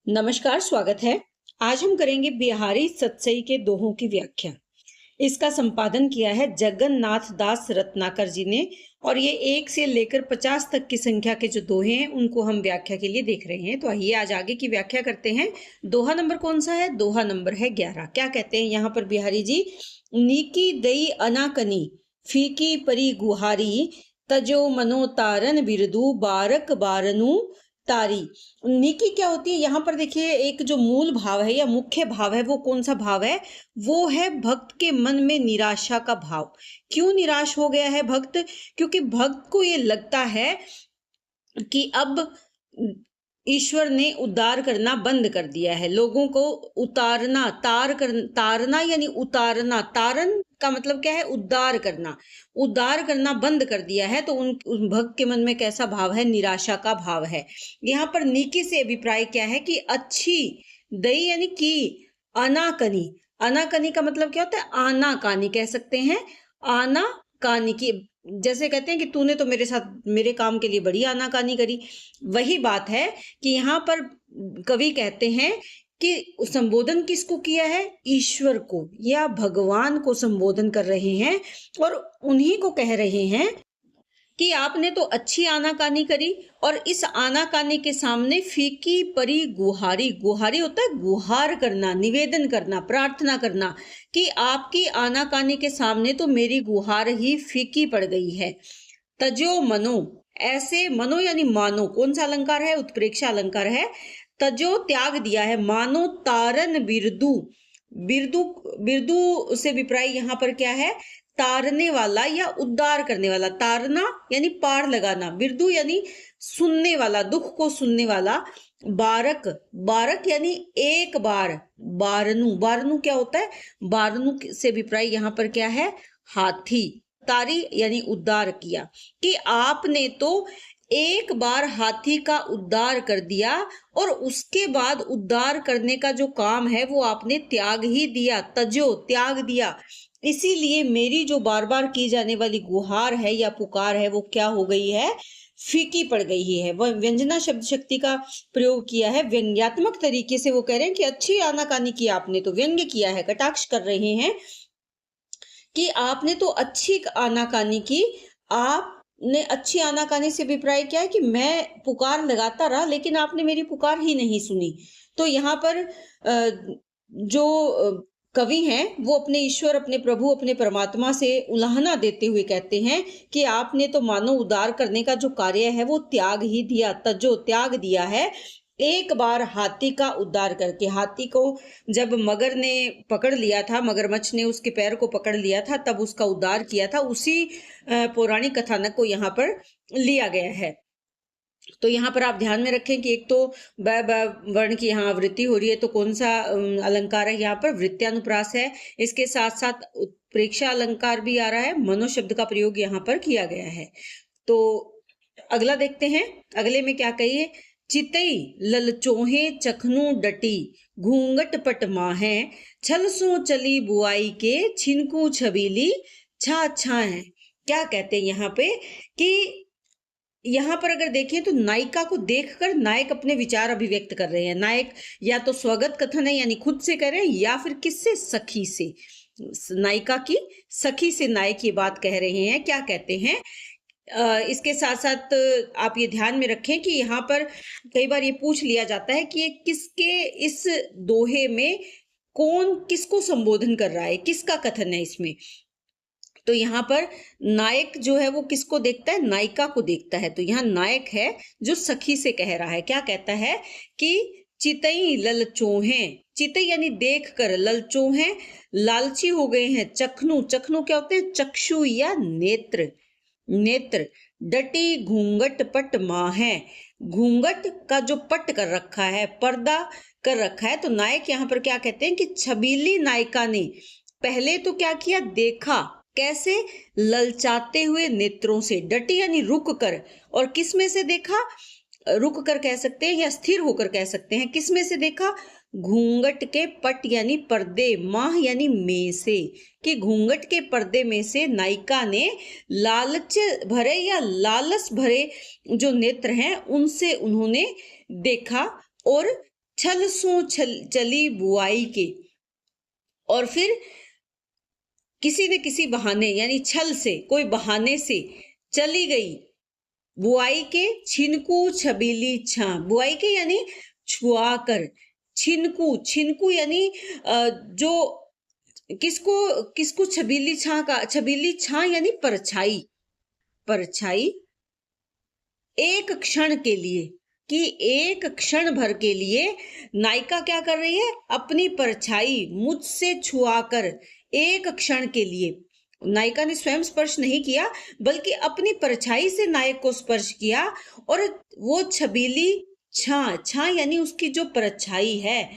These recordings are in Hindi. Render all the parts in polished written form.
नमस्कार, स्वागत है। आज हम करेंगे बिहारी सतसई के दोहों की व्याख्या। इसका संपादन किया है जगन्नाथ दास रत्नाकर जी ने और ये 1 से लेकर 50 तक की संख्या के जो दोहे हैं उनको हम व्याख्या के लिए देख रहे हैं। तो आइए आज आगे की व्याख्या करते हैं। दोहा नंबर कौन सा है? दोहा नंबर है 11। क्या कहते हैं यहाँ पर बिहारी जी? नीकी दई अनाकनी फीकी परी गुहारी तजो मनो तारन बिरदू बारक बारनू तारी। नीकी क्या होती है? यहाँ पर देखिए एक जो मूल भाव है या मुख्य भाव है वो कौन सा भाव है? वो है भक्त के मन में निराशा का भाव। क्यों निराश हो गया है भक्त? क्योंकि भक्त को ये लगता है कि अब ईश्वर ने उद्धार करना बंद कर दिया है। लोगों को उतारना, तारना यानी उतारना। तारन का मतलब क्या है? उद्धार करना। उद्धार करना बंद कर दिया है। तो उन भक्त के मन में कैसा भाव है? निराशा का भाव है। यहाँ पर नीकी से अभिप्राय क्या है कि अच्छी, दई यानी की, अनाकनी। अनाकनी का मतलब क्या होता है? आनाकानी कह सकते हैं। आनाकानी की, जैसे कहते हैं कि तूने तो मेरे साथ मेरे काम के लिए बड़ी आनाकानी करी। वही बात है कि यहाँ पर कवि कहते हैं कि संबोधन किसको किया है? ईश्वर को या भगवान को संबोधन कर रहे हैं और उन्हीं को कह रहे हैं कि आपने तो अच्छी आनाकानी करी और इस आनाकानी के सामने फीकी परी गुहारी। गुहारी होता है गुहार करना, निवेदन करना, प्रार्थना करना कि आपकी आनाकानी के सामने तो मेरी गुहार ही फीकी पड़ गई है। तजो मनो, ऐसे मनो यानी मानो, कौन सा अलंकार है? उत्प्रेक्षा अलंकार है। तजो त्याग दिया है, मानो तारन बिरदू। बिरदू, बिरदू से विप्राय यहाँ पर क्या है? तारने वाला या उद्धार करने वाला। तारना यानी पार लगाना, बिरदू यानी सुनने वाला, दुख को सुनने वाला। बारक, बारक यानी एक बार। बारनू, बारनू क्या होता है? बारनू से विप्राय यहाँ पर क्या है? हाथी। तारी यानी उद्धार किया, कि आपने तो एक बार हाथी का उद्धार कर दिया और उसके बाद उद्धार करने का जो काम है वो आपने त्याग ही दिया। तजो, त्याग दिया। इसीलिए मेरी जो बार बार की जाने वाली गुहार है या पुकार है वो क्या हो गई है? फीकी पड़ गई है। वह व्यंजना शब्द शक्ति का प्रयोग किया है, व्यंग्यात्मक तरीके से वो कह रहे हैं कि अच्छी आनाकानी की आपने, तो व्यंग्य किया है, कटाक्ष कर रहे हैं कि आपने तो अच्छी आनाकानी की। आपने अच्छी आनाकानी से अभिप्राय क्या है कि मैं पुकार लगाता रहा लेकिन आपने मेरी पुकार ही नहीं सुनी। तो यहाँ पर जो कवि हैं वो अपने ईश्वर, अपने प्रभु, अपने परमात्मा से उलाहना देते हुए कहते हैं कि आपने तो मानो उद्धार करने का जो कार्य है वो त्याग ही दिया। तजो, त्याग दिया है। एक बार हाथी का उद्धार करके, हाथी को जब मगर ने पकड़ लिया था, मगरमच्छ ने उसके पैर को पकड़ लिया था, तब उसका उद्धार किया था। उसी पौराणिक कथानक को यहाँ पर लिया गया है। तो यहाँ पर आप ध्यान में रखें कि एक तो ब वर्ण की यहाँ वृत्ति हो रही है, तो कौन सा अलंकार है? यहाँ पर वृत्त्यानुप्रास है। इसके साथ साथ उत्प्रेक्षा अलंकार भी आ रहा है। मनो शब्द का प्रयोग यहाँ पर किया गया है। तो अगला देखते हैं, अगले में क्या कहिए? चितई ललचोहे चखनू डटी घूंघट पट माहे छल सो चली बुआई के छिनकू छबीली छा छा है। क्या कहते हैं यहाँ पे कि यहाँ पर अगर देखें तो नायिका को देखकर नायक अपने विचार अभिव्यक्त कर रहे हैं। नायक या तो स्वगत कथन है यानी खुद से कह रहे हैं, या फिर किससे? सखी से। नायिका की सखी से नायक ये बात कह रहे हैं। क्या कहते हैं? इसके साथ साथ आप ये ध्यान में रखें कि यहाँ पर कई बार ये पूछ लिया जाता है कि ये किसके, इस दोहे में कौन किसको संबोधन कर रहा है, किसका कथन है इसमें? तो यहाँ पर नायक जो है वो किसको देखता है? नायिका को देखता है। तो यहाँ नायक है जो सखी से कह रहा है। क्या कहता है कि चितई ललचोहे, चितई यानी देख कर, ललचोहे लालची हो गए हैं, चखनू, चखनू क्या होते हैं? चक्षु या नेत्र, नेत्र। डटी घूंघट पट माहे, घूंघट का जो पट कर रखा है, पर्दा कर रखा है। तो नायक यहाँ पर क्या कहते हैं कि छबीली नायिका ने पहले तो क्या किया? देखा। कैसे? ललचाते हुए नेत्रों से। डटी यानी रुक कर, और किस में से देखा? रुक कर कह सकते हैं या स्थिर होकर कह सकते हैं। किस में से देखा? घूंघट के पट यानी पर्दे, माह यानी में से, कि घूंघट के पर्दे में से नायिका ने लालच भरे या लालस भरे जो नेत्र हैं उनसे उन्होंने देखा और छल सो चली बुआई के, और फिर किसी न किसी बहाने यानी छल से, कोई बहाने से चली गई बुआई के, छिनकू छबीली छा, बुआई के यानी छुआ कर, छिनकू, छिनकू यानी जो किसको किसको छबीली छा का, छबीली छा यानी परछाई, परछाई एक क्षण के लिए, कि एक क्षण भर के लिए नायिका क्या कर रही है, अपनी परछाई मुझसे छुआकर एक क्षण के लिए, नायिका ने स्वयं स्पर्श नहीं किया बल्कि अपनी परछाई से नायक को स्पर्श किया, और वो छबीली छा, छा यानी उसकी जो परछाई है,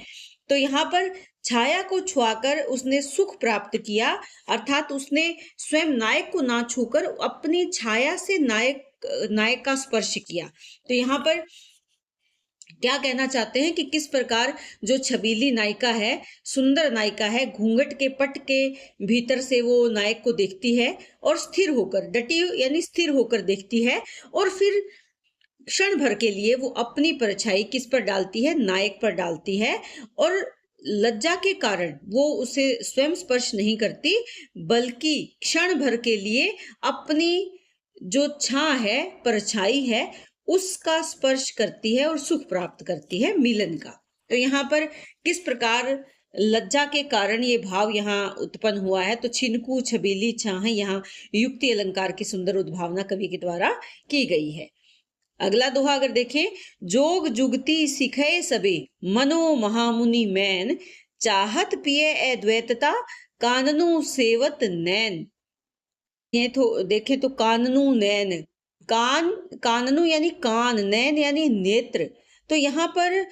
तो यहाँ पर छाया को छुआकर उसने सुख प्राप्त किया, अर्थात उसने स्वयं नायक को ना छूकर अपनी छाया से नायक का स्पर्श किया। तो यहाँ पर क्या कहना चाहते हैं कि किस प्रकार जो छबीली नायिका है, सुंदर नायिका है, घूंघट के पट के भीतर से वो नायक को देखती है और स्थिर होकर, डटी यानी स्थिर होकर देखती है, और फिर क्षण भर के लिए वो अपनी परछाई किस पर डालती है, नायक पर डालती है, और लज्जा के कारण वो उसे स्वयं स्पर्श नहीं करती बल्कि क्षण भर के लिए अपनी जो छां है, परछाई है, उसका स्पर्श करती है और सुख प्राप्त करती है मिलन का। तो यहाँ पर किस प्रकार लज्जा के कारण ये भाव यहाँ उत्पन्न हुआ है, तो छिनकू छबीली छां, यहाँ युक्ति अलंकार की सुंदर उद्भावना कवि के द्वारा की गई है। अगला दोहा अगर देखें, जोग जुगती सिखे सबे, मनो महामुनि मैन, चाहत पिए अद्वैतता, काननू सेवत नैन। ये तो देखें तो काननू नैन, कान, काननू यानी कान, नैन यानी नेत्र। तो यहाँ पर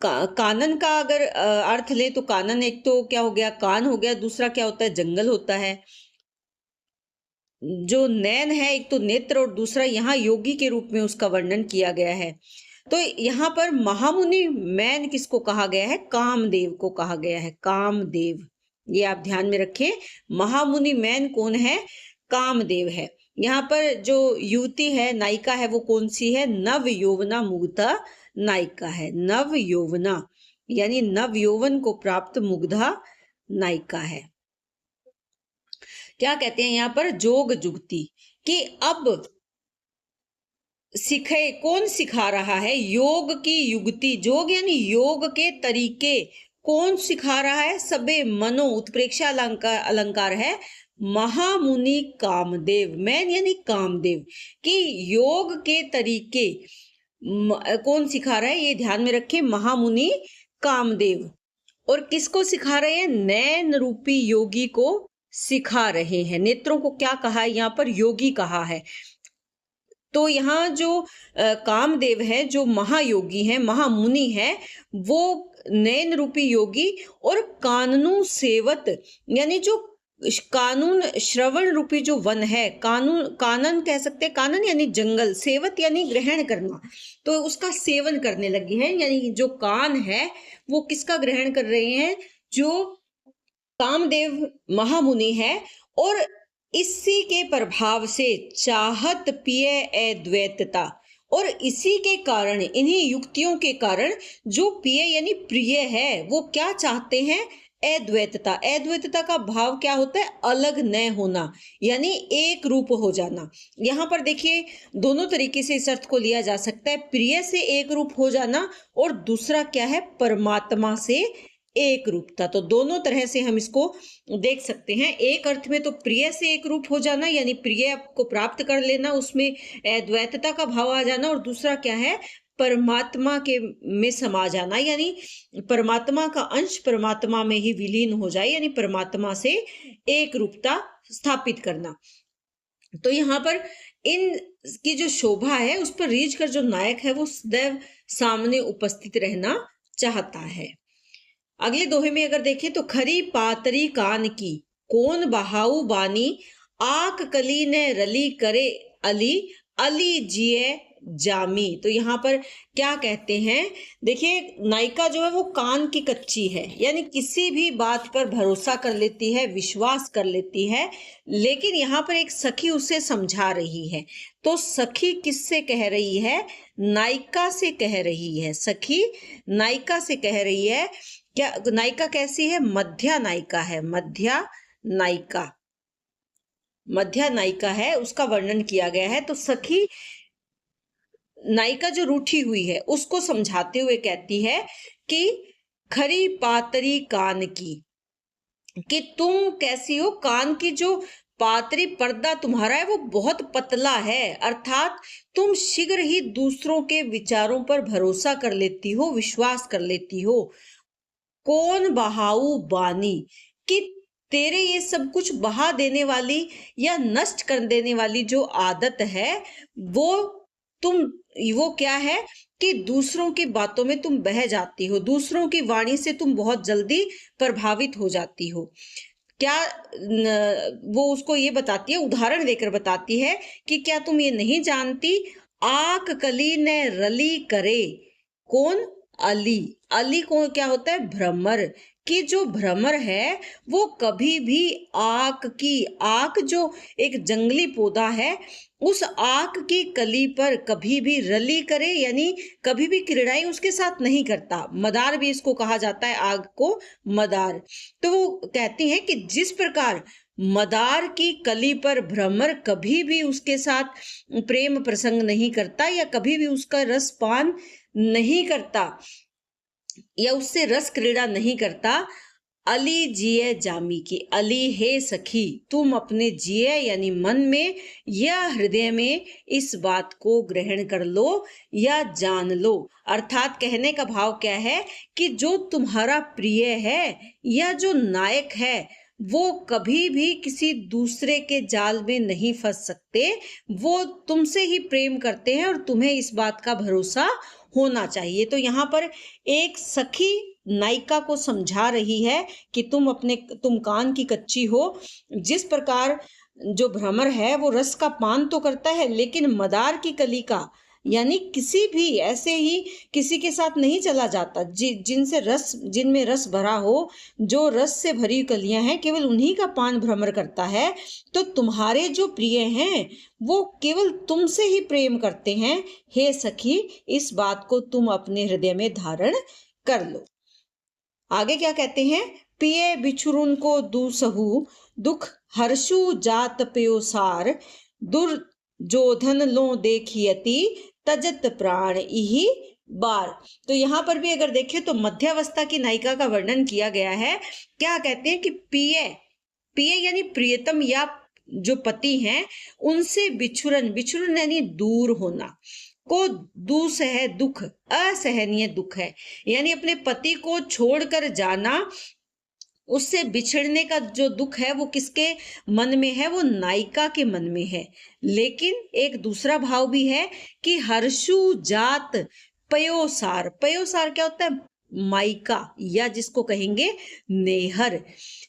कानन का अगर अर्थ ले तो कानन एक तो क्या हो गया, कान हो गया, दूसरा क्या होता है, जंगल होता है। जो नैन है एक तो नेत्र, और दूसरा यहाँ योगी के रूप में उसका वर्णन किया गया है। तो यहाँ पर महामुनि मैन किसको कहा गया है, कामदेव को कहा गया है, कामदेव, ये आप ध्यान में रखें। महामुनि मैन कौन है, कामदेव है। यहाँ पर जो युवती है, नायिका है, वो कौन सी है, नव यौवना मुग्धा नायिका है, नव यौवना यानी नव यौवन को प्राप्त मुग्धा नायिका है। क्या कहते हैं यहाँ पर, जोग जुगती, कि अब सिखे, कौन सिखा रहा है, योग की युगती, जोग यानी योग के तरीके, कौन सिखा रहा है, सबे मनो, उत्प्रेक्षा अलंकार है, महामुनि कामदेव, मैन यानी कामदेव, कि योग के तरीके कौन सिखा रहा है, ये ध्यान में रखें, महामुनि कामदेव। और किसको सिखा रहे हैं, नैन रूपी योगी को सिखा रहे हैं। नेत्रों को क्या कहा है यहाँ पर, योगी कहा है। तो यहाँ जो कामदेव है, जो महायोगी है, महामुनि है, वो नैन रूपी योगी, और काननू सेवत यानी जो कानून श्रवण रूपी जो वन है, कानून, कानन कह सकते हैं, कानन यानी जंगल, सेवत यानी ग्रहण करना, तो उसका सेवन करने लगी है, यानी जो कान है वो किसका ग्रहण कर रहे हैं, जो कामदेव महामुनि है, और इसी के प्रभाव से चाहत पिए अद्वैतता, और इसी के कारण, इन्हीं युक्तियों के कारण जो पिए यानी प्रिय है, वो क्या चाहते हैं, अद्वैतता। अद्वैतता का भाव क्या होता है, अलग न होना, यानी एक रूप हो जाना। यहाँ पर देखिए दोनों तरीके से इस अर्थ को लिया जा सकता है, प्रिय से एक रूप हो जाना, और दूसरा क्या है, परमात्मा से एक रूपता। तो दोनों तरह से हम इसको देख सकते हैं। एक अर्थ में तो प्रिय से एक रूप हो जाना, यानी प्रिय को प्राप्त कर लेना, उसमें अद्वैतता का भाव आ जाना, और दूसरा क्या है, परमात्मा के में समा जाना, यानी परमात्मा का अंश परमात्मा में ही विलीन हो जाए, यानी परमात्मा से एक रूपता स्थापित करना। तो यहाँ पर इन की जो शोभा है, उस पर रीझ कर जो नायक है वो सदैव सामने उपस्थित रहना चाहता है। अगले दोहे में अगर देखें तो, खरी पातरी कान की, कौन बहाऊ बानी, आक कली ने रली करे अली, अली जिए जामी। तो यहाँ पर क्या कहते हैं, देखिए नायिका जो है वो कान की कच्ची है, यानी किसी भी बात पर भरोसा कर लेती है, विश्वास कर लेती है, लेकिन यहाँ पर एक सखी उसे समझा रही है। तो सखी किससे कह रही है? नायिका से कह रही है। सखी नायिका से कह रही है। क्या नायिका कैसी है? मध्या नायिका है। मध्या नायिका, मध्या नायिका है, उसका वर्णन किया गया है। तो सखी नायिका जो रूठी हुई है उसको समझाते हुए कहती है कि खरी पातरी कान की, कि तुम कैसी हो, कान की जो पातरी पर्दा तुम्हारा है वो बहुत पतला है, अर्थात तुम शीघ्र ही दूसरों के विचारों पर भरोसा कर लेती हो, विश्वास कर लेती हो। कौन बहाऊ बानी, कि तेरे ये सब कुछ बहा देने वाली या नष्ट कर देने वाली जो आदत है वो तुम, वो क्या है कि दूसरों की बातों में तुम बह जाती हो, दूसरों की वाणी से तुम बहुत जल्दी प्रभावित हो जाती हो। क्या वो उसको ये बताती है, उदाहरण देकर बताती है कि क्या तुम ये नहीं जानती, आक कली ने रली करे। कौन? अली। अली को क्या होता है? भ्रमर। कि जो भ्रमर है वो कभी भी आक जो एक जंगली पौधा है, उस आक की कली पर कभी भी रली करे, यानी कभी भी क्रीड़ाएं उसके साथ नहीं करता। मदार भी इसको कहा जाता है, आग को मदार। तो वो कहती हैं कि जिस प्रकार मदार की कली पर भ्रमर कभी भी उसके साथ प्रेम प्रसंग नहीं करता या कभी भी उसका रस पान नहीं करता या उससे रस क्रीड़ा नहीं करता, अली जिये जामी की, अली हे सखी तुम अपने जिये यानी मन में या हृदय में इस बात को ग्रहण कर लो या जान लो। अर्थात कहने का भाव क्या है कि जो तुम्हारा प्रिय है या जो नायक है वो कभी भी किसी दूसरे के जाल में नहीं फंस सकते, वो तुमसे ही प्रेम करते हैं और तुम्हें इस बात का भरोसा होना चाहिए। तो यहाँ पर एक सखी नायिका को समझा रही है कि तुम कान की कच्ची हो। जिस प्रकार जो भ्रमर है वो रस का पान तो करता है, लेकिन मदार की कली का, यानी किसी भी ऐसे ही किसी के साथ नहीं चला जाता जिनमें रस भरा हो, जो रस से भरी कलियां हैं, केवल उन्हीं का पान भ्रमर करता है। तो तुम्हारे जो प्रिय हैं वो केवल तुमसे ही प्रेम करते हैं। हे सखी इस बात को तुम अपने हृदय में धारण कर लो। आगे क्या कहते हैं? पिए बिछुरुन को दूसहु दुख हर्षु जात प्योसार, दुर्जोधन लो देखियति तजत प्राण इही बार। तो यहाँ पर भी अगर देखें तो मध्यावस्था की नायिका का वर्णन किया गया है। क्या कहते हैं कि पिए यानी प्रियतम या जो पति हैं उनसे बिछुरन यानी दूर होना, को दूस है दुख, असहनीय दुख है, यानी अपने पति को छोड़कर जाना, उससे बिछड़ने का जो दुख है वो किसके मन में है? वो नायिका के मन में है। लेकिन एक दूसरा भाव भी है कि हर्षु जात पयोसार, पयोसार क्या होता है? मायका या जिसको कहेंगे नेहर।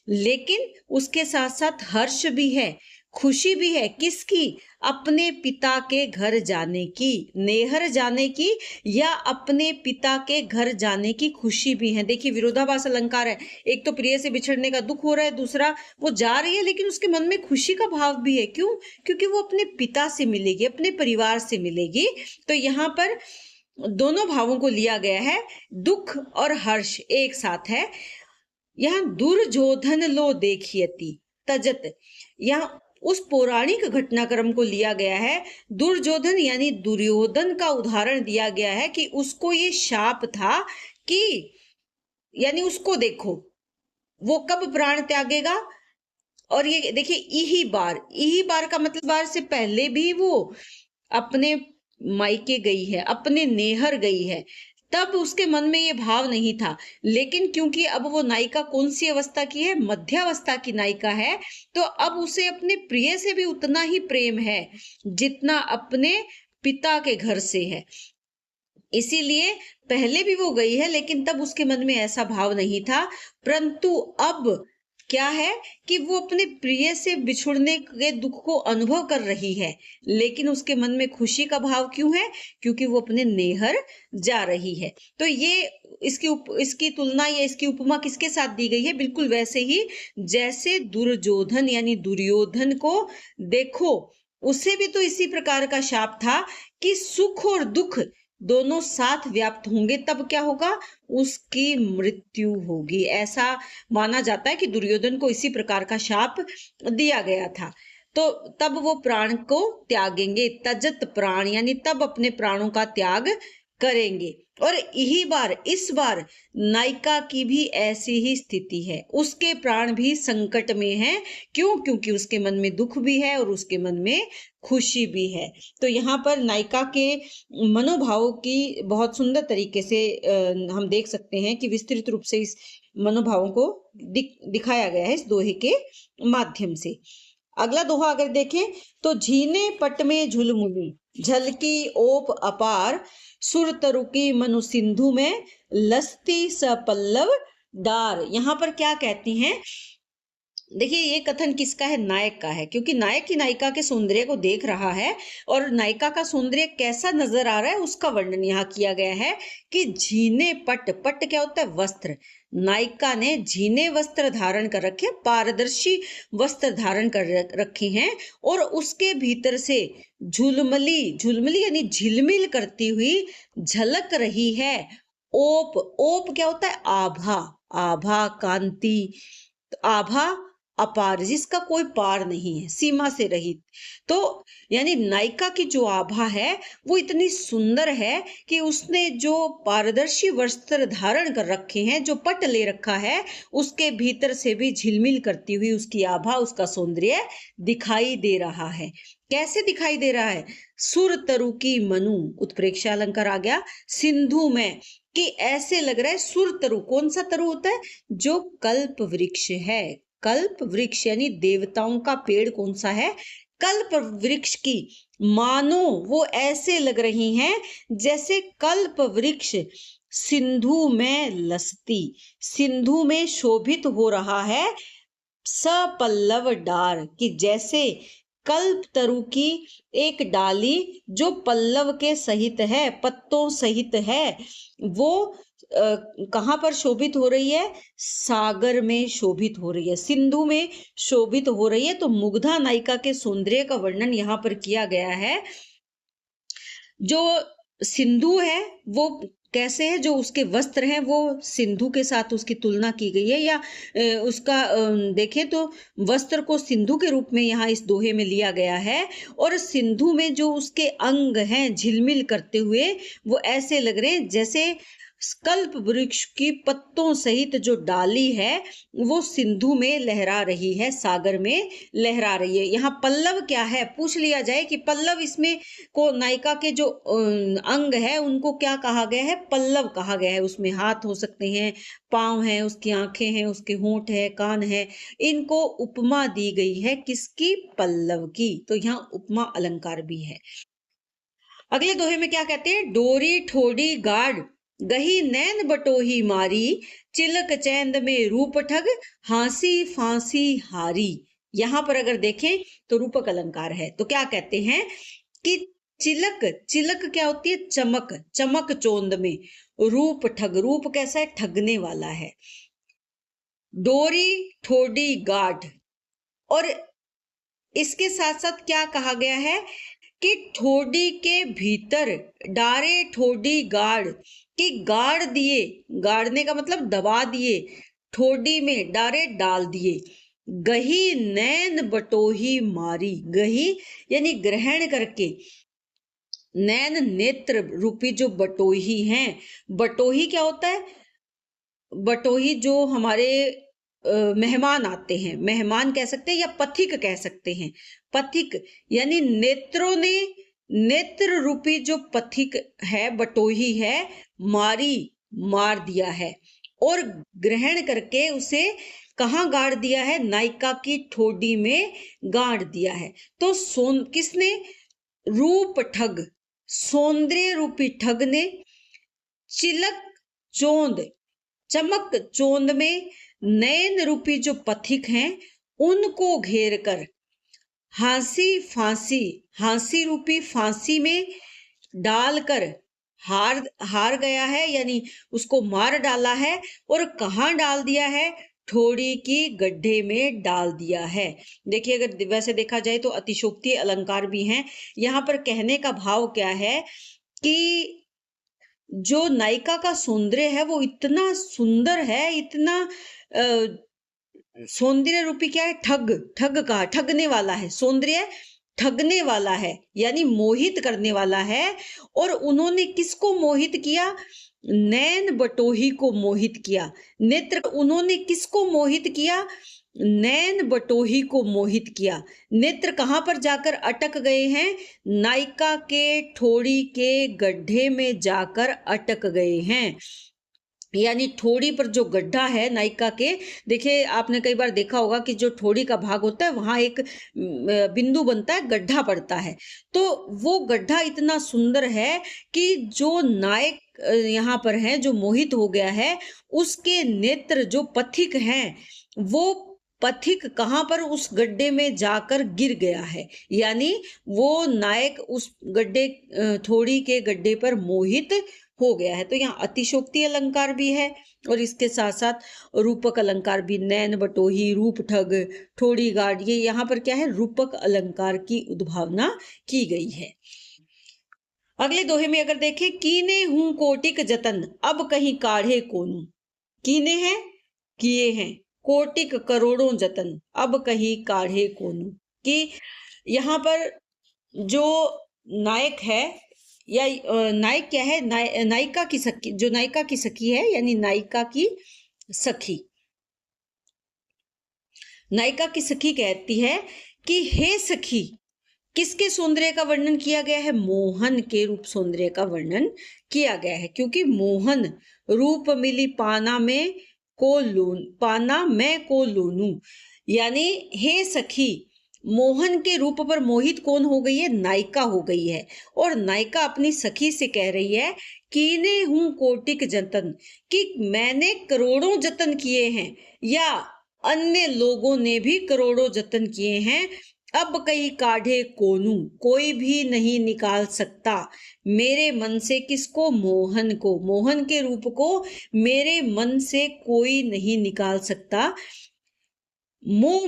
लेकिन उसके साथ साथ हर्ष भी है, खुशी भी है। किसकी? अपने पिता के घर जाने की, नेहर जाने की या अपने पिता के घर जाने की खुशी भी है। देखिए विरोधाभास अलंकार है, एक तो प्रिय से बिछड़ने का दुख हो रहा है, दूसरा वो जा रही है लेकिन उसके मन में खुशी का भाव भी है। क्यों? क्योंकि वो अपने पिता से मिलेगी, अपने परिवार से मिलेगी। तो यहाँ पर दोनों भावों को लिया गया है, दुख और हर्ष एक साथ है। यहाँ दुर्योधन लो देखियति तजत, यहाँ उस पौराणिक घटनाक्रम को लिया गया है। दुर्योधन यानी दुर्योधन का उदाहरण दिया गया है कि उसको ये शाप था कि, यानी उसको देखो वो कब प्राण त्यागेगा। और ये देखिए इही बार का मतलब बार से पहले भी वो अपने मायके गई है, अपने नेहर गई है, तब उसके मन में ये भाव नहीं था। लेकिन क्योंकि अब वो नायिका कौन सी अवस्था की है? मध्यावस्था की नायिका है, तो अब उसे अपने प्रिय से भी उतना ही प्रेम है जितना अपने पिता के घर से है। इसीलिए पहले भी वो गई है लेकिन तब उसके मन में ऐसा भाव नहीं था, परंतु अब क्या है कि वो अपने प्रिय से बिछुड़ने के दुख को अनुभव कर रही है, लेकिन उसके मन में खुशी का भाव क्यों है? क्योंकि वो अपने नैहर जा रही है। तो ये इसकी तुलना या इसकी उपमा किसके साथ दी गई है? बिल्कुल वैसे ही जैसे दुर्योधन यानी दुर्योधन को देखो, उसे भी तो इसी प्रकार का शाप था कि सुख और दुख दोनों साथ व्याप्त होंगे, तब क्या होगा? उसकी मृत्यु होगी। ऐसा माना जाता है कि दुर्योधन को इसी प्रकार का शाप दिया गया था। तो तब वो प्राण को त्यागेंगे, तजत प्राण यानी तब अपने प्राणों का त्याग करेंगे। और इस बार नायिका की भी ऐसी ही स्थिति है, उसके प्राण भी संकट में हैं। क्यों? क्योंकि उसके मन में दुख भी है और उसके मन में खुशी भी है। तो यहाँ पर नायिका के मनोभावों की बहुत सुंदर तरीके से हम देख सकते हैं कि विस्तृत रूप से इस मनोभावों को दिखाया गया है इस दोहे के माध्यम से। अगला दोहा अगर देखें तो झीने पट में झुलमुली, झलकी ओप अपार, सुर तरुकी मनु सिंधु में, लस्ती सपल्लव डार। यहाँ पर क्या कहती हैं? देखिए, ये कथन किसका है? नायक का है, क्योंकि नायक ही नायिका के सौंदर्य को देख रहा है और नायिका का सौंदर्य कैसा नजर आ रहा है उसका वर्णन यहाँ किया गया है कि झीने पट, पट क्या होता है? वस्त्र। नायिका ने झीने वस्त्र धारण कर रखे, पारदर्शी वस्त्र धारण कर रखे हैं और उसके भीतर से झुलमली, झुलमली यानी झिलमिल करती हुई झलक रही है ओप। ओप क्या होता है? आभा, आभा कांति, आभा अपार, जिसका कोई पार नहीं है, सीमा से रहित। तो यानी नायिका की जो आभा है वो इतनी सुंदर है कि उसने जो पारदर्शी वस्त्र धारण कर रखे हैं, जो पट ले रखा है, उसके भीतर से भी झिलमिल करती हुई उसकी आभा, उसका सौंदर्य दिखाई दे रहा है। कैसे दिखाई दे रहा है? सुर तरु की मनु, उत्प्रेक्षा अलंकार आ गया, सिंधु में, कि ऐसे लग रहा है सुर तरु। कौन सा तरु होता है? जो कल्प वृक्ष है। कल्प वृक्ष यानी देवताओं का पेड़ कौन सा है? कल्प वृक्ष की मानो वो ऐसे लग रही हैं जैसे कल्प वृक्ष सिंधु में लसती, सिंधु में शोभित हो रहा है। सपल्लव डार, कि जैसे कल्प तरु की एक डाली जो पल्लव के सहित है, पत्तों सहित है, वो कहाँ पर शोभित हो रही है? सागर में शोभित हो रही है, सिंधु में शोभित हो रही है। तो मुग्धा नायिका के सौंदर्य का वर्णन यहाँ पर किया गया है। जो सिंधु है वो कैसे है? जो उसके वस्त्र हैं वो सिंधु के साथ उसकी तुलना की गई है, या उसका देखें तो वस्त्र को सिंधु के रूप में यहाँ इस दोहे में लिया गया है। और सिंधु में जो उसके अंग हैं झिलमिल करते हुए, वो ऐसे लग रहे हैं जैसे कल्प वृक्ष की पत्तों सहित जो डाली है वो सिंधु में लहरा रही है, सागर में लहरा रही है। यहाँ पल्लव क्या है? पूछ लिया जाए कि पल्लव, इसमें को नायिका के जो अंग है उनको क्या कहा गया है? पल्लव कहा गया है। उसमें हाथ हो सकते हैं, पांव हैं, उसकी आंखें हैं, उसके होंठ है, कान है। इनको उपमा दी गई है किसकी? पल्लव की। तो यहाँ उपमा अलंकार भी है। अगले दोहे में क्या कहते हैं? डोरी ठोड़ी गाढ़, गही नैन बटोही मारी, चिलक चैंद में रूप ठग, हांसी फांसी हारी। यहां पर अगर देखें तो रूपक अलंकार है। तो क्या कहते हैं कि चिलक, चिलक क्या होती है? चमक, चमक चोंद में, रूप ठग, रूप कैसा है? ठगने वाला है। डोरी ठोड़ी गाढ़, और इसके साथ साथ क्या कहा गया है कि ठोड़ी के भीतर डारे ठोड़ी गाड़, कि गाड़ दिए, गाड़ने का मतलब दबा दिए, ठोड़ी में डारे डाल दिए। गही नैन बटोही मारी, गही यानी ग्रहण करके, नैन नेत्र रूपी जो बटोही हैं। बटोही क्या होता है? बटोही जो हमारे मेहमान आते हैं, मेहमान कह सकते हैं या पथिक कह सकते हैं। पथिक यानी नेत्रों ने, नेत्र रूपी जो पथिक है, बटोही है, मारी, मार दिया है, और ग्रहण करके उसे कहाँ गाड़ दिया है? नायिका की ठोडी में गाड़ दिया है। तो किसने? रूप ठग, सौंदर्य रूपी ठग ने, चिलक चोंद, चमक चोंद में नयन रूपी जो पथिक हैं उनको घेर कर हांसी रूपी फांसी में डालकर हार गया है, यानी उसको मार डाला है। और कहाँ डाल दिया है? ठोड़ी की गड्ढे में डाल दिया है। देखिए, अगर वैसे देखा जाए तो अतिशोक्ति अलंकार भी हैं। यहाँ पर कहने का भाव क्या है कि जो नायिका का सौंदर्य है वो इतना सुंदर है, इतना सौंदर्य रूपी क्या है? ठगने वाला है। सौंदर्य ठगने वाला है, यानी मोहित करने वाला है। और उन्होंने किसको मोहित किया? नैन बटोही को मोहित किया। नेत्र उन्होंने किसको मोहित किया? नैन बटोही को मोहित किया। नेत्र कहां पर जाकर अटक गए हैं? नायिका के ठोड़ी के गड्ढे में जाकर अटक गए हैं। यानी ठोड़ी पर जो गड्ढा है नायिका के, देखिए आपने कई बार देखा होगा कि जो ठोड़ी का भाग होता है वहां एक बिंदु बनता है, गड्ढा पड़ता है। तो वो गड्ढा इतना सुंदर है कि जो नायक यहाँ पर है, जो मोहित हो गया है, उसके नेत्र जो पथिक हैं वो पथिक कहाँ पर? उस गड्ढे में जाकर गिर गया है। यानी वो नायक उस गड्ढे ठोड़ी के गड्ढे पर मोहित हो गया है। तो यहाँ अतिशोक्ति अलंकार भी है और इसके साथ साथ रूपक अलंकार भी। नैन बटोही, रूप ठग, ठोड़ी गाड़, ये यहाँ पर क्या है? रूपक अलंकार की उद्भावना की गई है। अगले दोहे में अगर देखें, कीने हूं कोटिक जतन अब कहीं काढ़े कोनू। कीने हैं, किए हैं, कोटिक करोड़ों जतन अब कहीं काढ़े कोनू। कि यहाँ पर जो नायक है या नायक क्या है? नायिका की सखी, जो नायिका की सखी है, यानी नायिका की सखी। नायिका की सखी कहती है कि हे सखी, किसके सौंदर्य का वर्णन किया गया है? मोहन के रूप सौंदर्य का वर्णन किया गया है। क्योंकि मोहन रूप मिली पाना में पाना मैं को लोनू, यानी हे सखी, मोहन के रूप पर मोहित कौन हो गई है? नायिका हो गई है। और नायिका अपनी सखी से कह रही है, कीने हूं कोटिक जतन, कि मैंने करोड़ों जतन किए हैं, या अन्य लोगों ने भी करोड़ों जतन किए हैं, अब कहीं काढ़े कोनू, कोई भी नहीं निकाल सकता मेरे मन से। किसको? मोहन को, मोहन के रूप को मेरे मन से कोई नहीं निकाल सकता। भो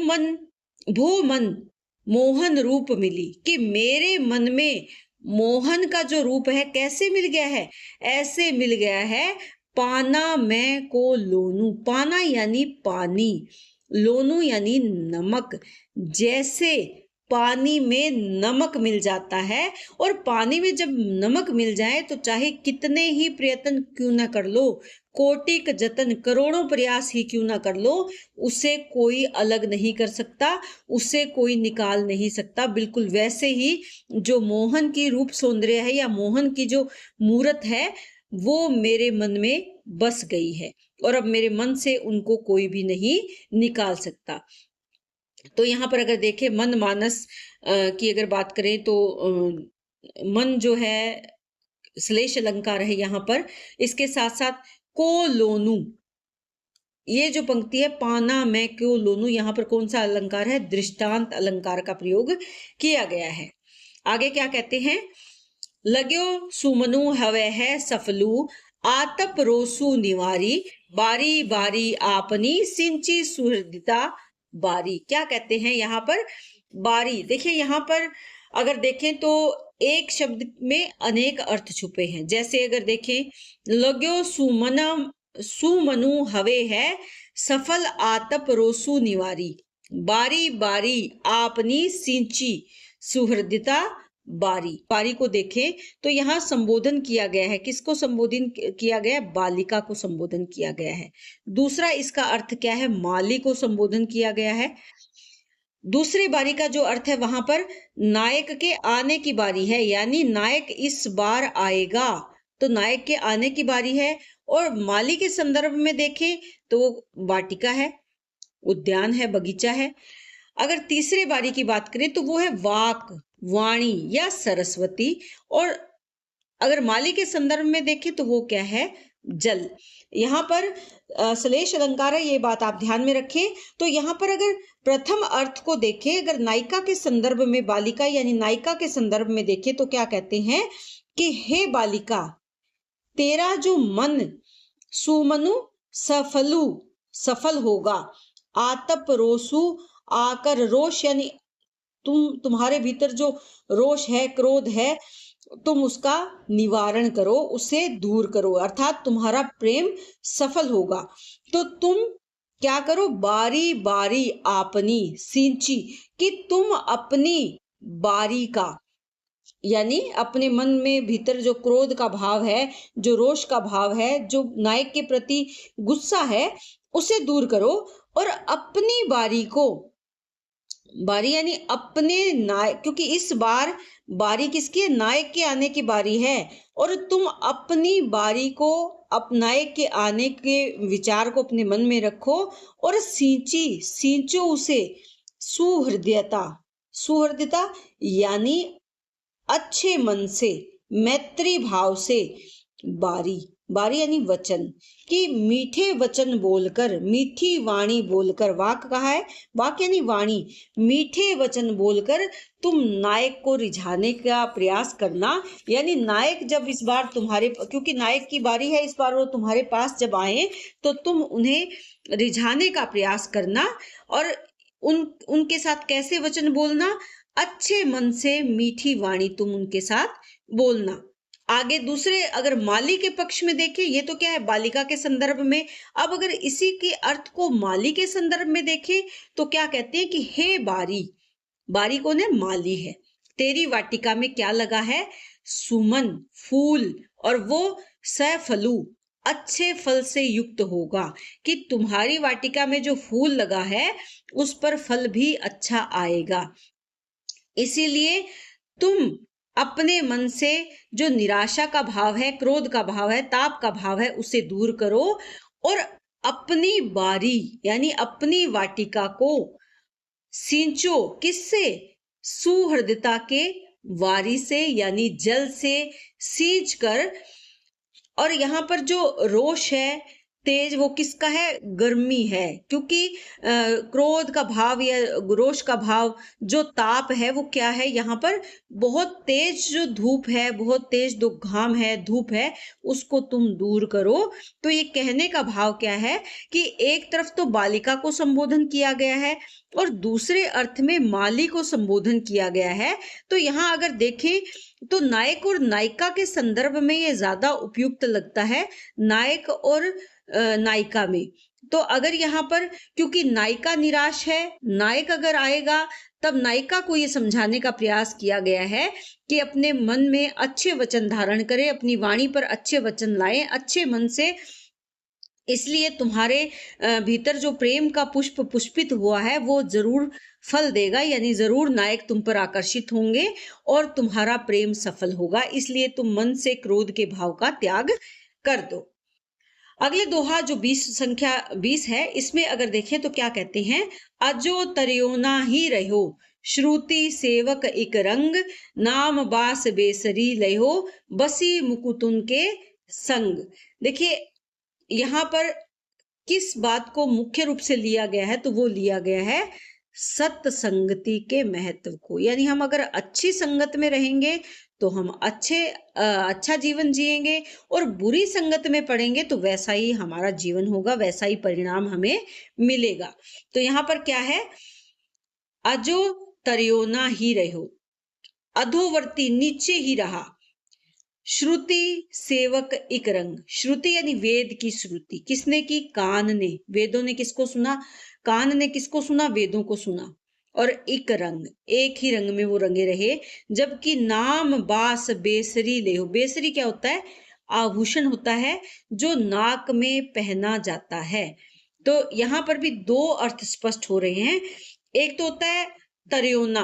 मन मोहन रूप मिली, कि मेरे मन में मोहन का जो रूप है कैसे मिल गया है? ऐसे मिल गया है, पाना मैं को लोनू। पाना यानी पानी, लोनू यानी नमक। जैसे पानी में नमक मिल जाता है, और पानी में जब नमक मिल जाए तो चाहे कितने ही प्रयत्न क्यों ना कर लो, कोटिक जतन, करोड़ों प्रयास ही क्यों ना कर लो, उसे कोई अलग नहीं कर सकता, उसे कोई निकाल नहीं सकता। बिल्कुल वैसे ही जो मोहन की रूप सौंदर्य है या मोहन की जो मूर्त है वो मेरे मन में बस गई है, और अब मेरे मन से उनको कोई भी नहीं निकाल सकता। तो यहाँ पर अगर देखें मन मानस की अगर बात करें तो मन जो है श्लेष अलंकार है यहाँ पर। इसके साथ साथ को लोनू, ये जो पंक्ति है, पाना मैं क्यों लोनू, यहाँ पर कौन सा अलंकार है? दृष्टांत अलंकार का प्रयोग किया गया है। आगे क्या कहते हैं? लाग्यो सुमनु हवे है सफलू, आतप रोसु निवारी, बारी बारी आपनी सिंची सुहृदिता बारी। क्या कहते हैं यहाँ पर? बारी। देखिए यहाँ पर अगर देखें तो एक शब्द में अनेक अर्थ छुपे हैं। जैसे अगर देखें, लाग्यो सुमनु हवे है सफल, आतप रोसु निवारी, बारी बारी आपनी सिंची सुहृदिता बारी। बारी को देखें तो यहाँ संबोधन किया गया है। किसको संबोधन किया गया है? बालिका को संबोधन किया गया है। दूसरा इसका अर्थ क्या है? माली को संबोधन किया गया है। दूसरी बारी का जो अर्थ है वहां पर नायक के आने की बारी है, यानी नायक इस बार आएगा, तो नायक के आने की बारी है। और माली के संदर्भ में देखें तो वाटिका है, उद्यान है, बगीचा है। अगर तीसरे बारी की बात करें तो वो है वाक, वाणी या सरस्वती। और अगर माली के संदर्भ में देखें तो वो क्या है? जल। यहाँ पर श्लेष अलंकार है, ये बात आप ध्यान में रखें। तो यहाँ पर अगर प्रथम अर्थ को देखें, अगर नायिका के संदर्भ में, बालिका यानी नायिका के संदर्भ में देखें तो क्या कहते हैं कि हे बालिका, तेरा जो मन सुमनु सफलु सफल होगा, आतप रोसु आकर, रोष यानी तुम्हारे भीतर जो रोष है, क्रोध है, तुम उसका निवारण करो, उसे दूर करो, अर्थात तुम्हारा प्रेम सफल होगा। तो तुम क्या करो, बारी बारी आपनी सिंची, कि तुम अपनी बारी का, यानी अपने मन में भीतर जो क्रोध का भाव है, जो रोष का भाव है, जो नायक के प्रति गुस्सा है, उसे दूर करो और अपनी बारी को, बारी यानी अपने नायक, क्योंकि इस बार बारी किसकी है, नायक के आने की बारी है, और तुम अपनी बारी को, नायक के आने के विचार को अपने मन में रखो और सींचो उसे सुहृदयता, सुहृदयता यानी अच्छे मन से, मैत्री भाव से, बारी, बारी यानी वचन, कि मीठे वचन बोलकर, मीठी वाणी बोलकर, वाक कहा है, वाक यानी वाणी, मीठे वचन बोलकर तुम नायक को रिझाने का प्रयास करना। यानी नायक जब इस बार तुम्हारे, क्योंकि नायक की बारी है इस बार, वो तुम्हारे पास जब आए तो तुम उन्हें रिझाने का प्रयास करना, और उनके साथ कैसे वचन बोलना, अच्छे मन से मीठी वाणी तुम उनके साथ बोलना। आगे दूसरे अगर माली के पक्ष में देखें, ये तो क्या है, बालिका के संदर्भ में। अब अगर इसी के अर्थ को माली के संदर्भ में देखें तो क्या कहते हैं कि हे बारी, बारी कौन है, माली है, तेरी वाटिका में क्या लगा है, सुमन, फूल, और वो सफलु, अच्छे फल से युक्त होगा, कि तुम्हारी वाटिका में जो फूल लगा है उस पर फल भी अच्छा आएगा। इसीलिए तुम अपने मन से जो निराशा का भाव है, क्रोध का भाव है, ताप का भाव है, उसे दूर करो और अपनी बारी यानी अपनी वाटिका को सींचो, किससे, सुहृदता के वारी से यानी जल से सींच कर। और यहाँ पर जो रोष है, तेज, वो किसका है, गर्मी है, क्योंकि क्रोध का भाव या रोष का भाव, जो ताप है वो क्या है, यहाँ पर बहुत तेज जो धूप है, बहुत तेज जो घाम है, धूप है, उसको तुम दूर करो। तो ये कहने का भाव क्या है कि एक तरफ तो बालिका को संबोधन किया गया है और दूसरे अर्थ में माली को संबोधन किया गया है। तो यहाँ अगर देखें तो नायक और नायिका के संदर्भ में ये ज्यादा उपयुक्त लगता है, नायक और नायिका में। तो अगर यहाँ पर, क्योंकि नायिका निराश है, नायक अगर आएगा तब नायिका को ये समझाने का प्रयास किया गया है कि अपने मन में अच्छे वचन धारण करे, अपनी वाणी पर अच्छे वचन लाए, अच्छे मन से। इसलिए तुम्हारे भीतर जो प्रेम का पुष्प पुष्पित हुआ है वो जरूर फल देगा, यानी जरूर नायक तुम पर आकर्षित होंगे और तुम्हारा प्रेम सफल होगा। इसलिए तुम मन से क्रोध के भाव का त्याग कर दो। अगले दोहा जो 20 संख्या 20 है, इसमें अगर देखें तो क्या कहते हैं, अजो तरियोना ही रहो, श्रुति सेवक इक रंग, नाम बास बेसरी लहो, बसी मुकुतुन के संग। देखिए यहाँ पर किस बात को मुख्य रूप से लिया गया है, तो वो लिया गया है सत्संगति के महत्व को। यानी हम अगर अच्छी संगत में रहेंगे तो हम अच्छा जीवन जिएंगे, और बुरी संगत में पड़ेंगे तो वैसा ही हमारा जीवन होगा, वैसा ही परिणाम हमें मिलेगा। तो यहाँ पर क्या है, अजो तरियोना ही रहो, अधोवर्ती नीचे ही रहा, श्रुति सेवक इक रंग, श्रुति यानी वेद की श्रुति, किसने की, कान ने, वेदों ने किसको सुना, कान ने किसको सुना, वेदों को सुना, और एक रंग, एक ही रंग में वो रंगे रहे। जबकि नाम बास बेसरी ले हो, बेसरी क्या होता है, आभूषण होता है जो नाक में पहना जाता है। तो यहाँ पर भी दो अर्थ स्पष्ट हो रहे हैं। एक तो होता है तरियोना,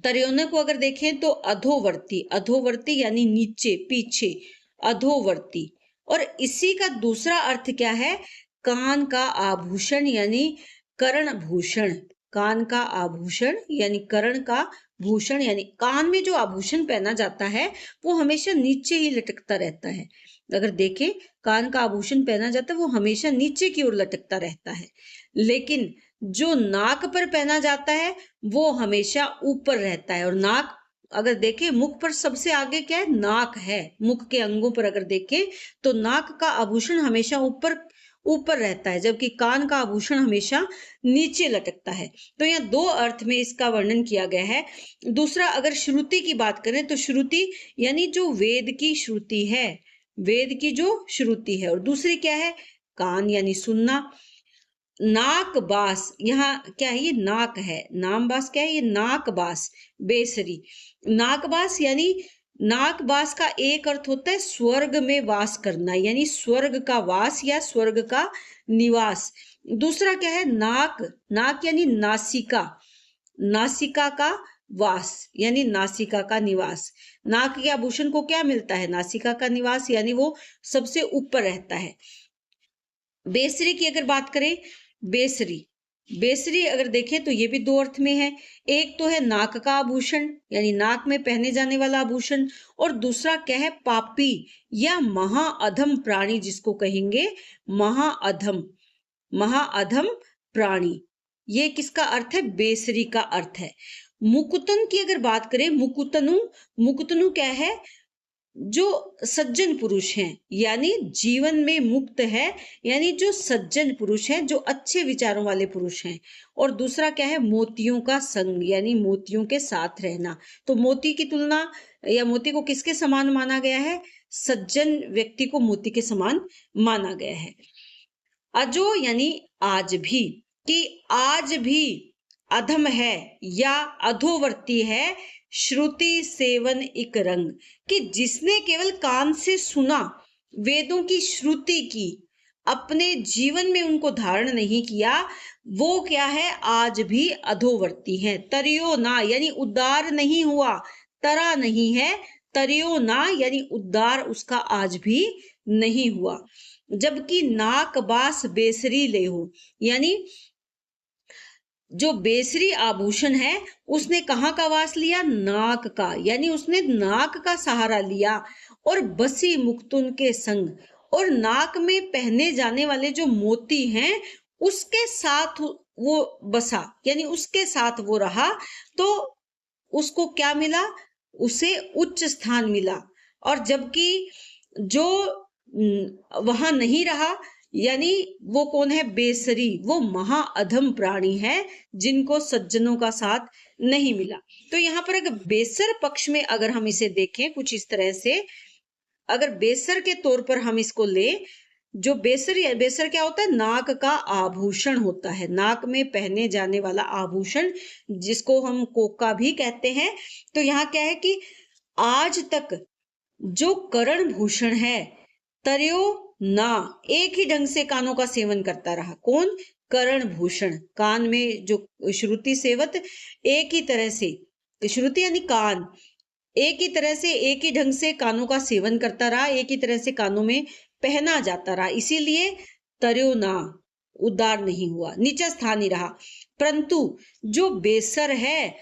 तरियोना को अगर देखें तो अधोवर्ती, अधोवर्ती यानी नीचे, पीछे, अधोवर्ती। और इसी का दूसरा अर्थ क्या है, कान का आभूषण यानी कर्ण भूषण, कान का आभूषण यानी कर्ण का भूषण, यानी कान में जो आभूषण पहना जाता है वो हमेशा नीचे ही लटकता रहता है, अगर देखें, कान का आभूषण पहना जाता है वो हमेशा नीचे की ओर लटकता रहता है, लेकिन जो नाक पर पहना जाता है वो हमेशा ऊपर रहता है। और नाक अगर देखें, मुख पर सबसे आगे क्या है? नाक है। मुख के अंगों पर अगर देखें तो नाक का आभूषण हमेशा ऊपर ऊपर रहता है, जबकि कान का आभूषण हमेशा नीचे लटकता है। तो यहाँ दो अर्थ में इसका वर्णन किया गया है। दूसरा, अगर श्रुति की बात करें तो श्रुति यानी जो वेद की श्रुति है, वेद की जो श्रुति है। और दूसरी क्या है? कान यानी सुनना। नाक बास, यहाँ क्या है? ये नाक है। नाम बास क्या है? ये नाक बास, बेसरी। नाक बास यानी नाक बास का एक अर्थ होता है स्वर्ग में वास करना, यानी स्वर्ग का वास या स्वर्ग का निवास। दूसरा क्या है? नाक, नाक यानी नासिका, नासिका का वास यानी नासिका का निवास। नाक के आभूषण को क्या मिलता है? नासिका का निवास, यानी वो सबसे ऊपर रहता है। बेसरी की अगर बात करें, बेसरी, बेसरी अगर देखें तो ये भी दो अर्थ में है। एक तो है नाक का आभूषण यानी नाक में पहने जाने वाला आभूषण, और दूसरा क्या है? पापी या महाअधम प्राणी, जिसको कहेंगे महाअधम, महाअधम प्राणी। ये किसका अर्थ है? बेसरी का अर्थ है। मुकुतन की अगर बात करें, मुकुतनु, मुकुतनु क्या है? जो सज्जन पुरुष हैं, यानी जीवन में मुक्त है, यानी जो सज्जन पुरुष हैं, जो अच्छे विचारों वाले पुरुष हैं। और दूसरा क्या है? मोतियों का संग, यानी मोतियों के साथ रहना। तो मोती की तुलना या मोती को किसके समान माना गया है? सज्जन व्यक्ति को मोती के समान माना गया है। अजो यानी आज भी, कि आज भी अधम है या अधोवर्ती है श्रुति सेवन इक रंग, कि जिसने केवल कान से सुना, वेदों की श्रुति की, अपने जीवन में उनको धारण नहीं किया, वो क्या है? आज भी अधोवर्ती है। तरियो ना यानी उद्धार नहीं हुआ, तरा नहीं है, तरियो ना यानी उद्धार उसका आज भी नहीं हुआ। जबकि नाक बास बेसरी ले हो, यानी जो बेसरी आभूषण है उसने कहाँ का वास लिया? नाक का, यानी उसने नाक का सहारा लिया। और बसी मुक्तुन के संग, और नाक में पहने जाने वाले जो मोती हैं उसके साथ वो बसा, यानी उसके साथ वो रहा, तो उसको क्या मिला? उसे उच्च स्थान मिला। और जबकि जो वहां नहीं रहा, यानी वो कौन है? बेसरी, वो महाअधम प्राणी है जिनको सज्जनों का साथ नहीं मिला। तो यहाँ पर अगर बेसर पक्ष में अगर हम इसे देखें कुछ इस तरह से, अगर बेसर के तौर पर हम इसको ले, जो बेसर, बेसर क्या होता है? नाक का आभूषण होता है, नाक में पहने जाने वाला आभूषण, जिसको हम कोका भी कहते हैं। तो यहाँ क्या है कि आज तक जो करण भूषण है, तर्यो ना, एक ही ढंग से कानों का सेवन करता रहा। कौन? करण भूषण, कान में जो श्रुति सेवत एक ही तरह से, श्रुति यानी कान, एक ही तरह से एक ही ढंग से कानों का सेवन करता रहा, एक ही तरह से कानों में पहना जाता रहा, इसीलिए तर्यो ना, उद्धार नहीं हुआ, नीचा स्थान ही रहा। परंतु जो बेसर है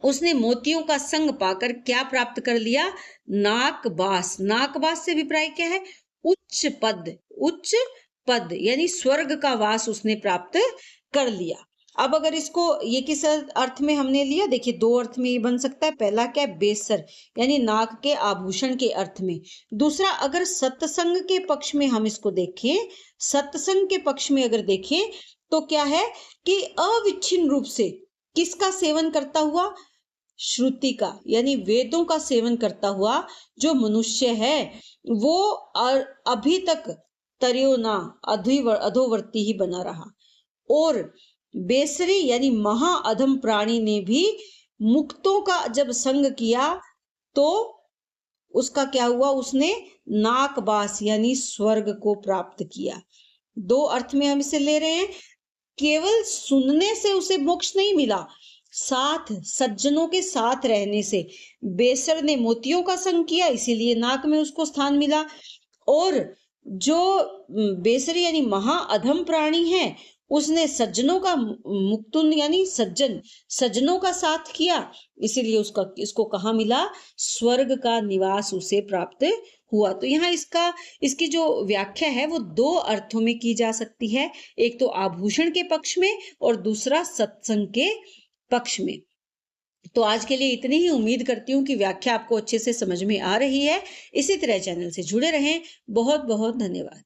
उसने मोतियों का संग पाकर क्या प्राप्त कर लिया? नाकबास। नाकबास से अभिप्राय क्या है? उच्च पद, उच्च पद यानी स्वर्ग का वास उसने प्राप्त कर लिया। अब अगर इसको ये किस अर्थ में हमने लिया, देखिए दो अर्थ में ये बन सकता है। पहला क्या है? बेसर यानी नाक के आभूषण के अर्थ में। दूसरा, अगर सत्संग के पक्ष में हम इसको देखें, सत्संग के पक्ष में अगर देखें तो क्या है कि अविच्छिन्न रूप से किसका सेवन करता हुआ? श्रुति का, यानी वेदों का सेवन करता हुआ जो मनुष्य है वो अभी तक तर्योना, अधोवर्ती ही बना रहा। और बेसरी यानी महाअधम प्राणी ने भी मुक्तों का जब संग किया तो उसका क्या हुआ? उसने नाकबास यानी स्वर्ग को प्राप्त किया। दो अर्थ में हम इसे ले रहे हैं। केवल सुनने से उसे मोक्ष नहीं मिला, साथ सज्जनों के साथ रहने से बेसर ने मोतियों का संग किया, इसीलिए नाक में उसको स्थान मिला। और जो बेसर यानी महाअधम प्राणी है उसने सज्जनों का मुक्तुन यानी सज्जनों का साथ किया, इसीलिए इसको कहाँ मिला? स्वर्ग का निवास उसे प्राप्त हुआ। तो यहाँ इसकी जो व्याख्या है वो दो अर्थों में की जा सकती है, एक तो आभूषण के पक्ष में और दूसरा सत्संग के पक्ष में। तो आज के लिए इतनी ही। उम्मीद करती हूँ कि व्याख्या आपको अच्छे से समझ में आ रही है। इसी तरह चैनल से जुड़े रहें। बहुत बहुत धन्यवाद।